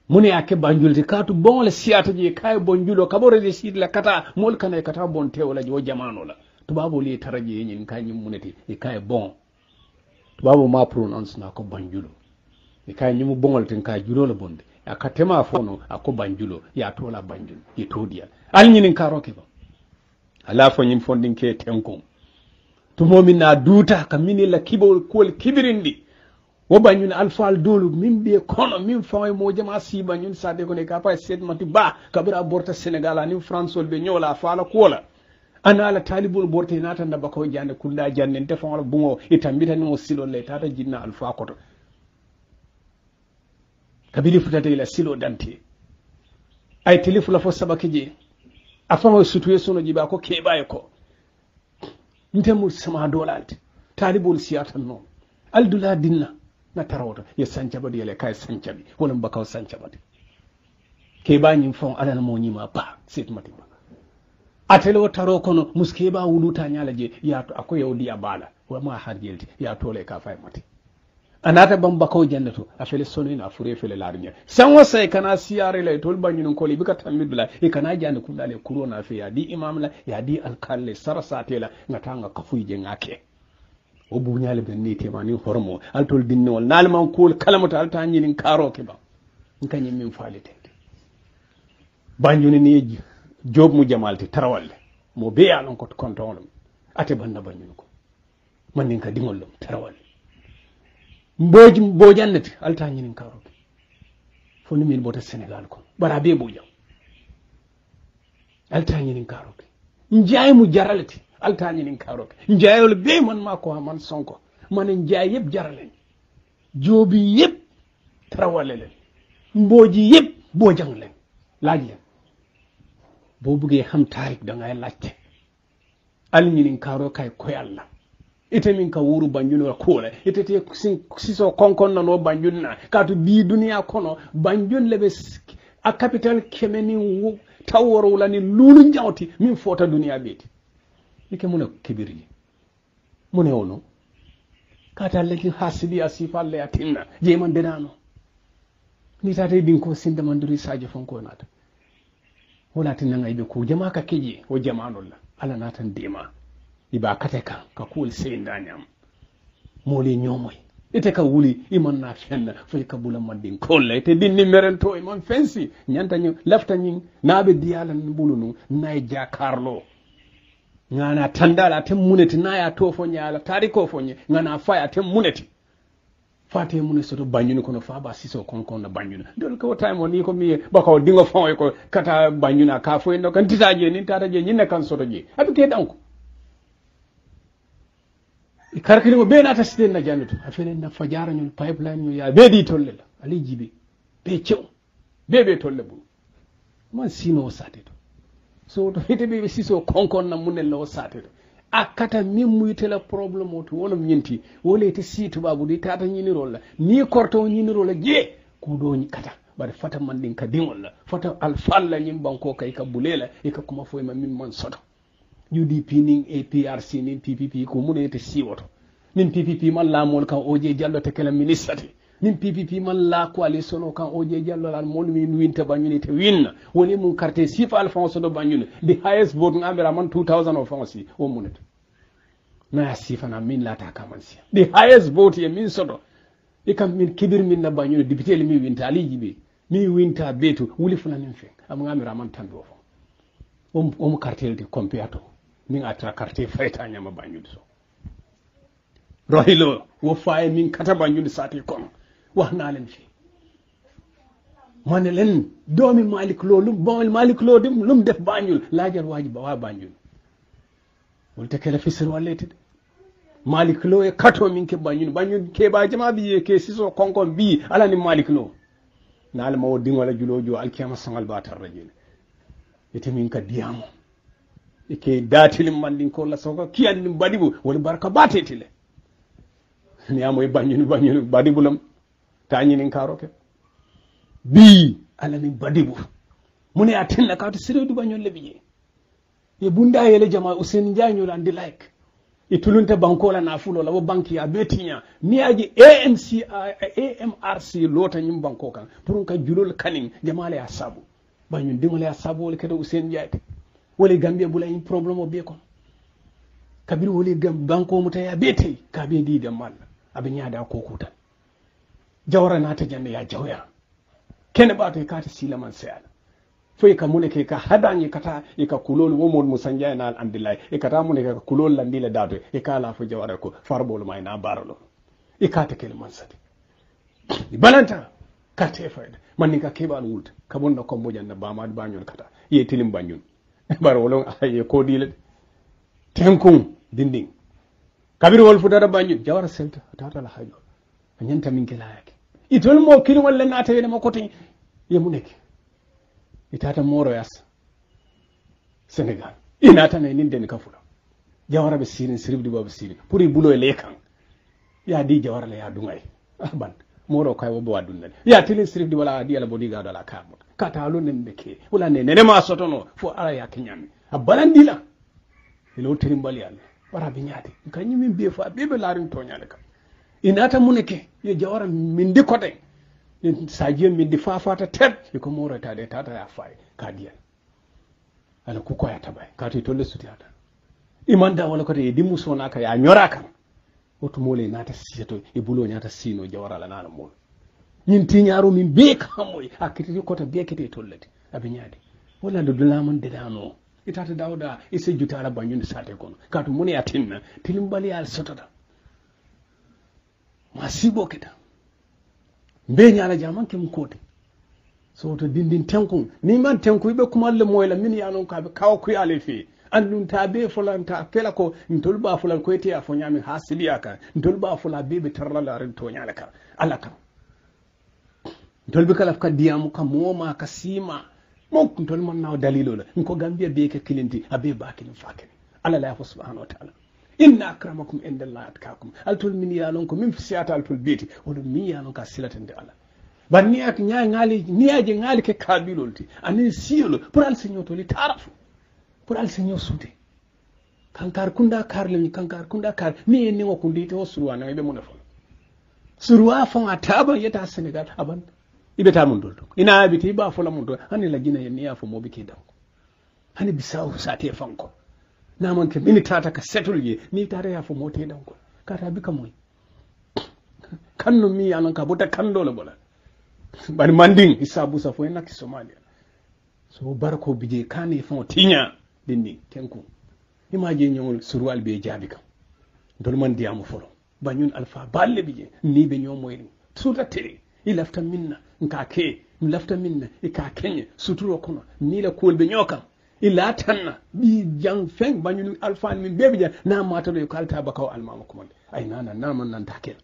mune ake banjul ti katu bon le siata je kay bonjulo kabore de sid la kata mol kana kata bon tewla jo jamano la tubabo li taraje nyin kany muneti ikay bon tubabo ma pronounce na ko banjulo ikay nyimu bongol tin ka julo la bonde akatema fono ako banjulo ya tola banjul ye todia al nyinin karoke ba ala fo nyim fondin ke tenkon tumomi na duta kamini la kibol kol kibirindi wo banyun alfal dolu min be kono min faway mo jama si banyun sade ko ne ka pa set mati ba kabira borta Senegal ani France be nyola fala kola ana la talibul borte nata ndaba ko jande kunda jande te fawala bungo itambita ni mo silo le tata jinna alfa koto kabiri futate la silo dante ay telifu la fo sabakije afa situation no jiba ko kebaye ko ntemu sama dolalti talibul siyatan no aldula dinna na tarawta ya sancabadi yele kay sancabi wala mbakaw sancabadi ke bañi fon alana mo nyima ba sit mati ba atelo taro kono muske ba wuluta nyala je ya to ako yawdi abala wa ma harjelti ya tole ka fay mati anata bamba ko jannato afele sonina fure fele larnya sanwa sai kana siyare lay tol banyun ko libika tamidula e kana jande kundale kurona fe ya di imam la ya di alkalle sarasatela ngatanga kafuje ngake o buñale ben ni tema ni hormo altol dinnol nalman kul kalamata alta nyinin karo ke ba kanyim min falite banjuni ni job mu jamalti tarawalle mo be alon ko konton ate banda banjuni ko manin ka dingol tarawalle mbojannati alta nyinin karo ke fo ni min bota Sénégal ko bara be bojam alta nyinin karo ke njaay mu jaralati alta nyinin karo ke njaayol be man mako man sonko man njaay yeb jaralen jobi yeb tarawalle len mboji yeb bojang len laaj len bo buggee xam tarik da ngay laajte alñinin karo kay koy Allah ite min ka wuru banjun wa kole ite te siso konkon na no banjun na katu bi duniya kono banjun lebe a capital kemeni taworo lani lulu njawti min fota duniya beti ike mune kibiri mune ono kata leki hasibi asifa le atinna je man denano ni tate din ko sinda manduri saje fonko nata wala tin nan aibe ko jama ka keje o jama'anul la ala natan dema iba kate ka kul sai ndanyam moli nyomoy ite ka wuli iman na fenna fay ka bulam mandin kolle te din ni merento iman fensi nyanta nyu lafta nyin nabe diala bulunu nay jakarlo ngana tandala te muneti naya to fo nyala tariko fo nye ngana faya te muneti fate mun soto banyuni kono fa ba siso konkon na banyuna dol ko time woni ko mi bako dingo fon ko kata banyuna ka fo ndo kan titaje ni tata je nyine kan soto je abi ke danko e karkiri mo be na ta siten na jannuto afene na fajara nyul pipeline ñu ya be di tolle la ali jibe be cew be tolle bu man sino sate to so to hite be siso konkon na munel lo sate to akata min muytela problème o to wonum ñinti wolete siitu babu di tata ñinirol la ni korto ñinirol la je ko do kata bare fata man din ka dingol la fata al falla ñim banko kay ka bulela e ka kuma foy ma min man soto UDP ning APRC ning PPP ko munete siwoto nin PPP man la mol kan oje jallo te kala ministre nin PPP man la coalition o kan oje jallo la mol min winta banyuni te winna woni mun carte sifa alfonso do banyuni the highest vote ngamira man 2000 of fancy o munete na sifa na min la ta kamansi the highest vote ye min sodo e kam min kibir min na banyuni député mi winta ali jibe mi winta betu wuli fulanin fe am ngamira man tan do fo o carte de compiato min atra carte fayta nyama banyuni so rohilo wo faye min kata banyuni sati kono wahnalen fi manelen domi malik lo lum bon malik lo dim lum def bañul laajar waji ba wa bañul wolta kala fisir wallete malik lo e kato min ke bañul ke ba jama bi ke siso konkon bi ala ni malik lo nal ma wodi wala julojo alkiyama sangal batar rajul ite min ka diamo e ke datilim mandin ko la soko kiyan nim badibu wala barka batetile ni amoy bañul badibulam tañinin karoke bi ala ni badibu mune atenna ka to sire du bañol le biye e bunda yele jama Usain Njañol andi like e tulunta bankola na fulo la bo banki ya betinya ni aji AMRC lota nyim banko kan pour ka julol kanin jama le asabu bañul dingole asabu wala kedo Usain Njaay wala Gambia bula yin problème o be kon kabir wala banko mutaya beti ka be di de mal abin yada ko kutan jawra na ta janne ya jawya kene ba to ka ta silaman sayal foi ka mune ke ka hadani kata e ka kulol wo mon musanja na alhamdulillah e kata mune ka kulol landile dato e ka la fo jawra ko farbol may na baralo e ka ta kel man sati balanta ka te fayda man ni ka kebal wulta ka bonna ko mojanna ba ma bañol kata ye tilim bañun baro wolon ay ko dile tenkun dinding kabir wol fu dara bañun jawra selta tata la hajo nyanta min kala yake itol mo kini walla nata yene makotin yemu nek itata moro yas Senegal inata na ninde ni kafula jawara be sirin siribdi babu sirin puri bulo lekan ya di jawara la ya dungay ban moro kay wo bo dunna ya tilin siribdi wala di ala bodi gado la kamo kata lo nembe ke wala ne ma sotono fo ara ya kinyami abalandila ilo tirimbali yalla wara bi nyaati kanyumi be fa be larin to nyaale kam inata muneke ye jawara min di kote sajiyen min di fafata tet ko morata de tata ya fay kadiyan ala ku koya tabay kati tolle sutiyata imanda wala kote di musona ka ya nyora kan woto mole nata siseto e bulo nyata sino jawara la nana mol nyin tiñaro min be kamoy akiti kota be kete tollati abi nyaade wala do laman de dano itata dawda ise jutala banyun sate kono katu muni atinna tilimbali al sotota masibo keta be nyala jaman ke mkote so to dindin tenkun ni man tenku be kumalle moyla min yanon ka be kaw ku yale fi andun ta be fulanta kela ko ntolba fulan ko ete afo nyami hasiliya ka ntolba fula be be tarla la ren to nyala ka alaka ntolbi kala ka diamu ka moma ka sima mo ntol man naw dalilo la ko gambia be ka kilinti abe bakini fakini ala la subhanahu wa ta'ala inna akramakum indallahi atqakum altul min yalon ko min fisiyata altul biti wala min yalon ka silatan de ala banni ak nyaali niaje ngali ke kabilolti ani siyolo pour al signoto li tarafu pour al signo sude kankar kunda karle kankar kunda kar mi ni ngo kundi to surwa na be mona fon surwa fon ataba yeta senegal aban ibe ta mun dolto ina biti ba fola mun do hani la gina yen ya fo mo be ke danko hani bisaw sate fanko na man ke mini tata ka settle ye ni tata ya fo mo te danko kata bi kamoy kanno mi yalan ka bota kando la bola bari manding isabu sa fo en nak Somalia so barko bije kani fon tinya dinni kenku imaje nyol surwal be jabi kam dol man diamu folo banyun alfa balle bije ni be nyomoy suta tere ilafta minna nka ke lafta minna ika kenye suturo kono ni la kolbe nyokam ila tanna bi jang feng banyun alfa min bebija na mata do kalta bakaw almama ko ay nana naman nan takel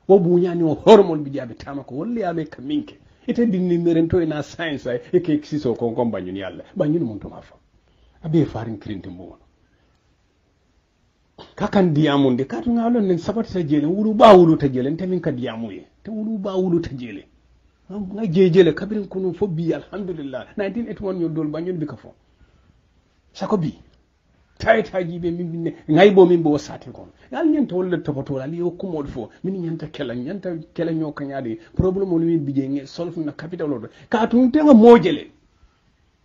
wo buñani o hormon bi jabe tamako wolli yabe kaminke ite dinni merento ina science ay e ke siso ko kom banyun yalla banyun mun to mafa abe farin krinte mo kakan diamunde katu ngalon nen sabata ta jele wulu ba wulu ta jele tamin ka diamuye te wulu ba wulu ta jele nga jejele kabirin kunu fo bi alhamdulillah 1981 yo dol banyun bi ka fo sako bi taytaji be min binne ngaybo min bo sate kon yal nyanta wolle topoto ali o kumol fo min nyanta kela nyoka nyaade problem on min bije nge solf na capital o ka tun te nga mojele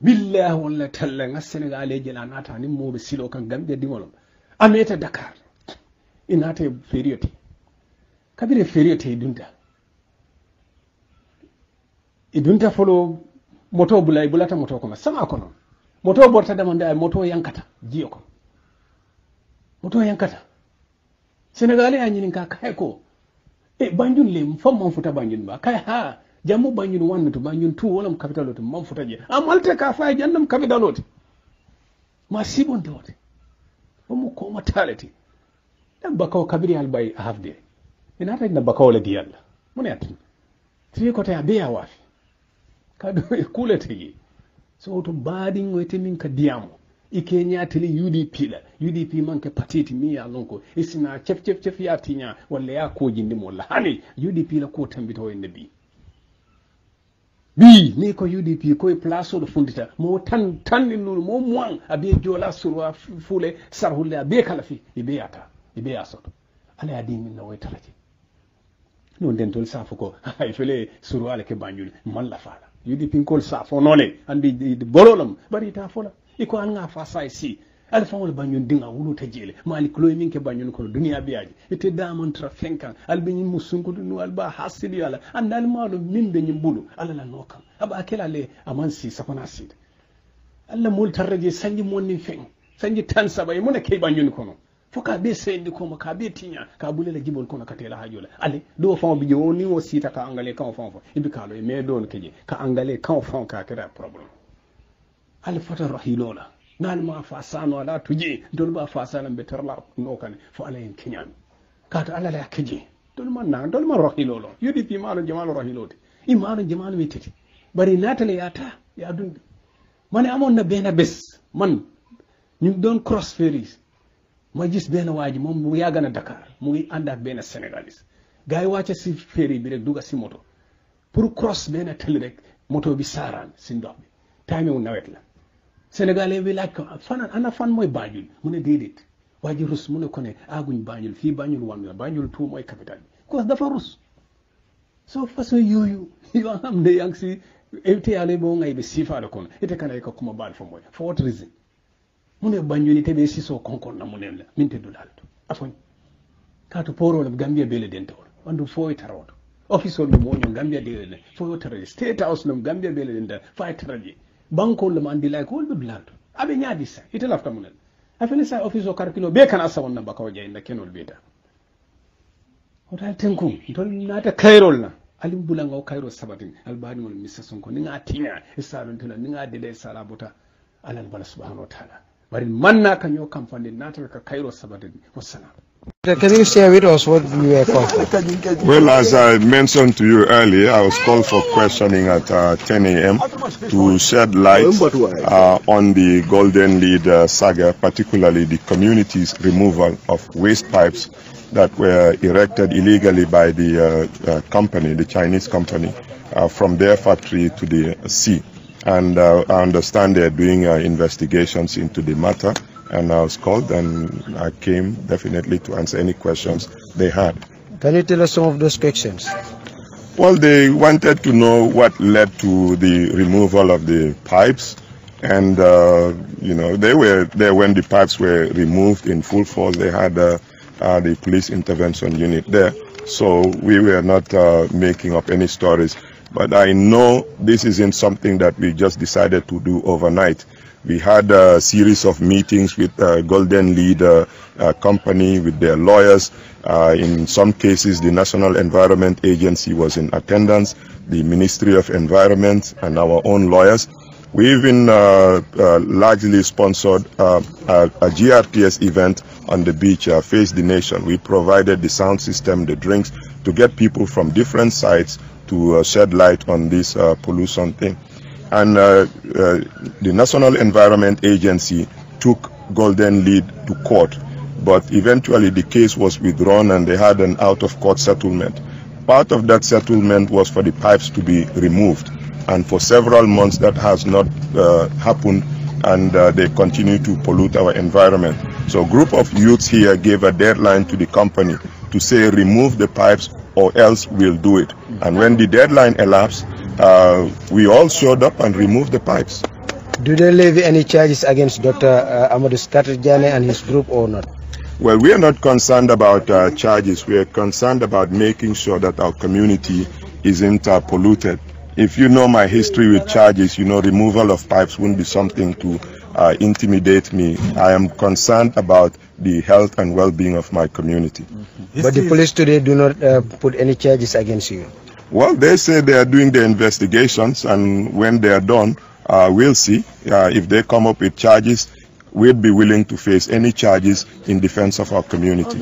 billahi walla talla nga Senegal e jela nata ni mo be silo kan gambe dingolom ameta Dakar inata feriote kabire feriote idunta folo moto bulay bulata moto ko sama kono moto borta demande moto yankata jiyo ko moto yankata Senegal ya nyinin ka kay ko banjun le fam man futa banjun ba kay ha jamu banjun wanno to banjun tu wonam capital to man futa je amalte ka fa jannam capital to ma sibonde wote mo ko matalati dan bakaw kabiri albay hafde ina ta na bakaw la di yalla mun yatin tri ko ta biya wafi kado e kulete so to badin wete min ka diamo ike nyatili UDP manke patiti mi ya lonko isina chef ya tinya wala ya ko jindi mo la hani UDP la ko tambito en nabi bi ni ko UDP ko e place do fundita mo tan ni nulu mo moan abe jola surwa fule sarhulle abe kala fi ibe asoto ala adi min no wetalaji non den tol safo ko ay fele surwa le ke banjul man la fala UDP kol safo nole andi bololam bari ta fola iko an nga fa sai si alfa wala banyon dinga wulu ta jele malik loy minke banyon ko duniya biyaji ite damon trafenkan albin musunko dunu alba hasili yala andal malu min be nyimbulu ala la nokan aba akela le amansi sakona sid alla mul tarraje sanji monni fen sanji tan sabay mun ke banyon kono foka be sendi ko maka be tinya ka bulela jibol kono katela hajola ale do fon bi joni o sita ka angale kan fon ibi kalo e me don keje ka angale kan fon ka kera problem al fata rahilola nal ma fa sano ala tuje dol ba fa sano be terla no kan fo ala en kinyan kata ala la keje dol man rahilolo UDP malo jamalo rahilote imalo jamalo meteti bari natale yata ya dundi mane amon na bena bes man ñu don cross ferries ma gis benn waaji moom mu yàgg na Dakar mu ngi ànd ak benn Sénégalais gars yi wàcce si ferry bi rek dugga si moto pour cross benn tëli rek moto bi saaraan si ndox bi time wu nawet la Sénégalais bi laaj ko fan mooy Banjul mu ne déedéet waaji rus mu ne ko ne aguñ Banjul fii Banjul wan la Banjul tout mooy capital bi cause dafa rus soo façon yooyu yoo xam ne yaa ngi si évité yàlla boo ngay be siifaale kono ite kana ko kuma baal fa mooy for what reason mune banjoni tebe siso konkon na munella min te dulal to afon kato poro Gambia bele dente wandu fo itaroto office on mo nyon Gambia de fo taraje state house no Gambia bele dente fa taraje banko le mandi like all the blood abe nyaadi sa ite lafta munen afele sa office o karkilo be kana sa wonna bakaw jey na kenol beta hotal tenkum dol nata kayrol na alim bulanga o kayro sabatin albani wal missa sonko ni nga tinya isalon tula ni nga dele sala bota alal bala subhanahu wa ta'ala bari manna kanyo kamfande nata ka kayro sabatin wassalam. Can you share with us what you were called? Well, as I mentioned to you earlier, I was called for questioning at 10 a.m. to shed light on the Golden Lead saga, particularly the community's removal of waste pipes that were erected illegally by the company, the Chinese company, from their factory to the sea. And I understand they're doing investigations into the matter. And I was called, and I came definitely to answer any questions they had. Can you tell us some of those questions? Well, they wanted to know what led to the removal of the pipes, and you know, they were there when the pipes were removed in full force. They had the police intervention unit there, so we were not making up any stories. But I know this isn't something that we just decided to do overnight. We had a series of meetings with Golden Lead company, with their lawyers. In some cases, the National Environment Agency was in attendance, the Ministry of Environment, and our own lawyers. We even largely sponsored a GRTS event on the beach, Face the Nation. We provided the sound system, the drinks, to get people from different sites to shed light on this pollution thing. And the National Environment Agency took Golden Lead to court, but eventually the case was withdrawn and they had an out-of-court settlement. Part of that settlement was for the pipes to be removed, and for several months that has not happened, and they continue to pollute our environment. So a group of youths here gave a deadline to the company to say remove the pipes or else we'll do it. And when the deadline elapsed, we all showed up and removed the pipes. Do they levy any charges against Dr. Amadou Skaterjane and his group or not? Well, we are not concerned about charges. We are concerned about making sure that our community isn't polluted. If you know my history with charges, you know removal of pipes wouldn't be something to intimidate me. I am concerned about the health and well-being of my community. But the police today do not put any charges against you? Well, they say they are doing the investigations, and when they are done, we'll see. If they come up with charges, we'll be willing to face any charges in defense of our community.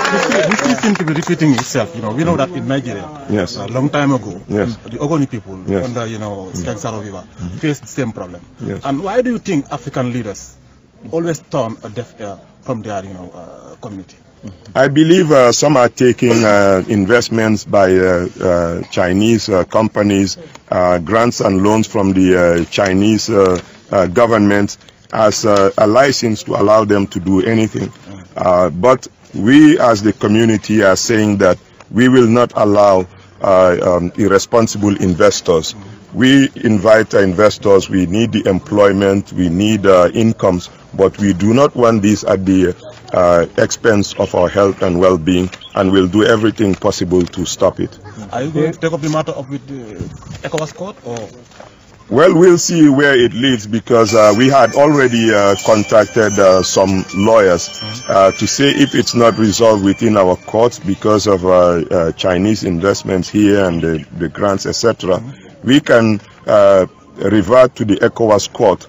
This seems to be repeating itself. You know, we know that in Nigeria, yes, a long time ago, yes, the Ogoni people yes, under Skengsaro River faced the same problem. Yes. And why do you think African leaders always turn a deaf ear from their community? I believe some are taking investments by Chinese companies, grants and loans from the Chinese government as a license to allow them to do anything. But we as the community are saying that we will not allow irresponsible investors. We invite investors, we need the employment, we need incomes, but we do not want this at the expense of our health and well-being, and we'll do everything possible to stop it. Are you going to take up the matter up with the ECOWAS court, or? Well, we'll see where it leads, because we had already contacted some lawyers to say if it's not resolved within our courts because of Chinese investments here and the grants, etc., we can revert to the ECOWAS court.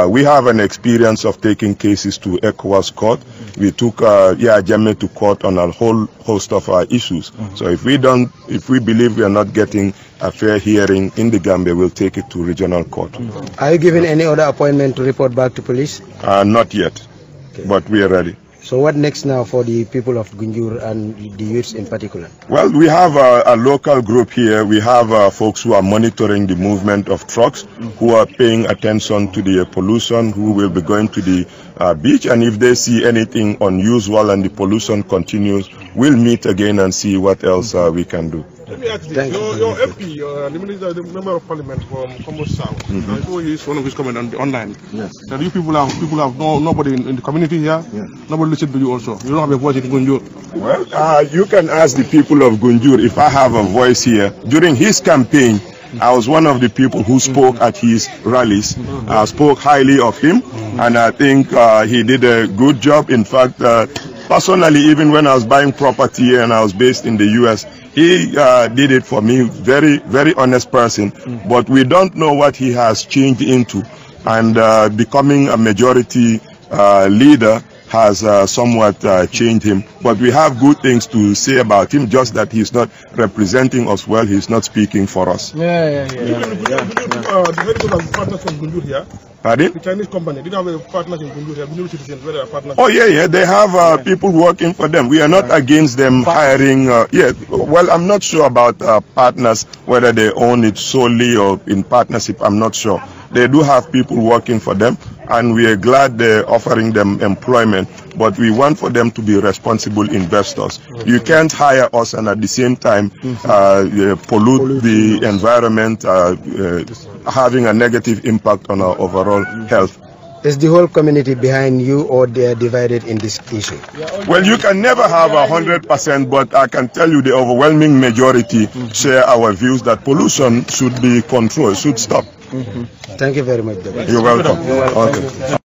We have an experience of taking cases to ECOWAS court. We took Yajame to court on a whole host of issues. So if we believe we are not getting a fair hearing in the Gambia, we'll take it to regional court. Are you given any other appointment to report back to police? Not yet, okay, but we are ready. So what next now for the people of Gunjur and the youths in particular? Well, we have a local group here. We have folks who are monitoring the movement of trucks, who are paying attention to the pollution, who will be going to the beach. And if they see anything unusual and the pollution continues, we'll meet again and see what else we can do. me ask this. Your MP, the member of parliament from Combo South, before he is one of his comments on the online. Yes. That you people have nobody in the community here. Yes. Nobody listen to you also. You don't have a voice in Gunjur. Well, you can ask the people of Gunjur if I have a voice here. During his campaign, I was one of the people who spoke at his rallies. I spoke highly of him, and I think he did a good job. In fact, personally, even when I was buying property here and I was based in the U.S., he did it for me. Very, very honest person. But we don't know what he has changed into. And becoming a majority leader has somewhat changed him. But we have good things to say about him, just that he's not representing us well, he's not speaking for us. The medical have partners from Gunjur here. Pardon? The Chinese company did have a partners in Gunjur here, Gunjur citizens, where they are partners. Oh, yeah, they have people working for them. We are not against them hiring. Well, I'm not sure about partners, whether they own it solely or in partnership, I'm not sure. They do have people working for them, and we are glad they're offering them employment, but we want for them to be responsible investors. You can't hire us and at the same time pollute the environment, having a negative impact on our overall health. Is the whole community behind you, or they are divided in this issue? Well, you can never have 100%, but I can tell you the overwhelming majority share our views that pollution should be controlled, should stop. Thank you very much. You're welcome. Okay.